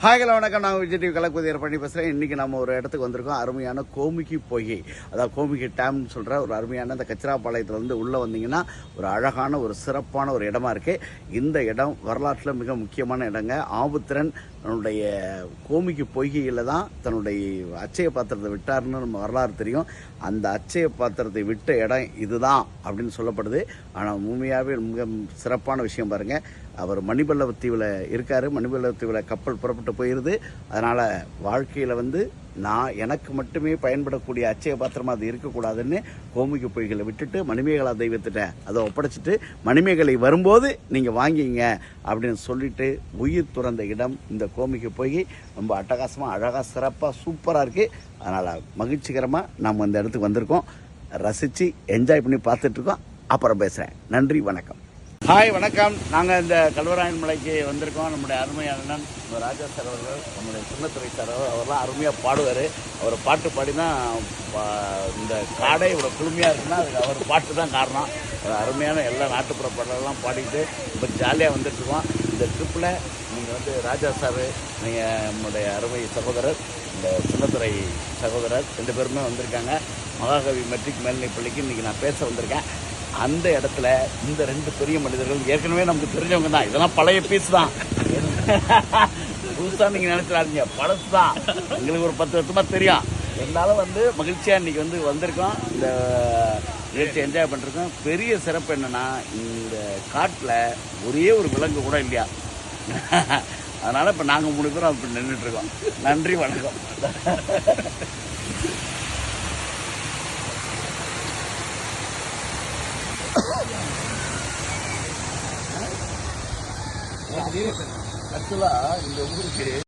Hi hello வணக்கம். நான் Vijay TV கலக்குதியர் பண்ணி பேசுகிறேன். இன்றைக்கி நம்ம ஒரு இடத்துக்கு வந்திருக்கோம். அருமையான கோமுகி பொய்கை, அதாவது கோமுகி டேம்னு சொல்கிற ஒரு அருமையான இந்த கச்சிராபாளையத்துலேருந்து உள்ளே வந்தீங்கன்னா ஒரு அழகான ஒரு சிறப்பான ஒரு இடமா இருக்குது. இந்த இடம் வரலாற்றில் மிக முக்கியமான இடங்க. ஆபுத்திரன் தன்னுடைய கோமுகி பொய்கையில் தான் தன்னுடைய அச்சய பாத்திரத்தை விட்டார்னு நம்ம வரலாறு தெரியும். அந்த அச்சய பாத்திரத்தை விட்ட இடம் இதுதான் அப்படின்னு சொல்லப்படுது. ஆனால் உண்மையாகவே மிக சிறப்பான விஷயம் பாருங்கள். அவர் மணிபல்லவத்தீவில் இருக்கார். மணிபல்லவத்தீவில் கப்பல் புறப்பட்டு போயிடுது. அதனால் வாழ்க்கையில் நான் எனக்கு மட்டுமே பயன்படக்கூடிய அச்சய பாத்திரமாக அது இருக்கக்கூடாதுன்னு கோமுகி பொய்களை விட்டுட்டு மணிமேகலா தெய்வத்திட்ட அதை ஒப்படைச்சிட்டு மணிமேகலை வரும்போது நீங்கள் வாங்கிங்க அப்படின்னு சொல்லிட்டு உயிர் துறந்த இடம் இந்த கோமுகி பொய்கை. ரொம்ப அட்டகாசமாக அழகாக சிறப்பாக சூப்பராக இருக்குது. அதனால் மகிழ்ச்சிகரமாக நம்ம இந்த இடத்துக்கு வந்திருக்கோம். ரசித்து என்ஜாய் பண்ணி பார்த்துட்ருக்கோம். அப்புறம் பேசுகிறேன். நன்றி, வணக்கம். ஹாய் வணக்கம். நாங்கள் இந்த கல்வராயன் மலைக்கு வந்திருக்கோம். நம்முடைய அருமையான அண்ணன் ராஜா சார் அவர்கள், நம்முடைய சின்னத்துறை சார் அவர்லாம் அருமையாக பாடுவார். அவர் பாட்டு பாடி தான் இந்த காடே இவ்வளோ குளுமையாக இருக்குன்னா அதுக்கு அவர் பாட்டு தான் காரணம். அருமையான எல்லா நாட்டுப்புற பாடலாம் பாடிக்கிட்டு ரொம்ப ஜாலியாக வந்துட்டுருக்கோம். இந்த ட்ரிப்பில் நீங்கள் ராஜா சார், நீங்கள் நம்முடைய அருமை சகோதரர் இந்த சின்னத்துறை சகோதரர் 2 பேருமே வந்திருக்காங்க. மகாகவி மெட்ரிக் மேல்நிலைப் பள்ளிக்கு இன்றைக்கி நான் பேச வந்திருக்கேன். அந்த இடத்துல இந்த 2 பெரிய மனிதர்கள் ஏற்கனவே நமக்கு தெரிஞ்சவங்க தான். இதெல்லாம் பழைய பீஸ் தான், புதுசாக நீங்கள் நினைச்சிடாதீங்க, பழசு தான். எங்களுக்கு ஒரு 10 வருஷமாக தெரியும். இருந்தாலும் மகிழ்ச்சியாக இன்றைக்கி வந்திருக்கோம். இந்த நிகழ்ச்சி என்ஜாய் பண்ணிருக்கோம். பெரிய சிறப்பு என்னென்னா, இந்த காட்டில் ஒரே ஒரு விலங்கு கூட இல்லையா. அதனால் இப்போ நாங்கள் 3 பேரும் அப்படி நின்றுட்டுருக்கோம். நன்றி, வணக்கம். ஆக்சுவலாக இந்த ஊருக்கு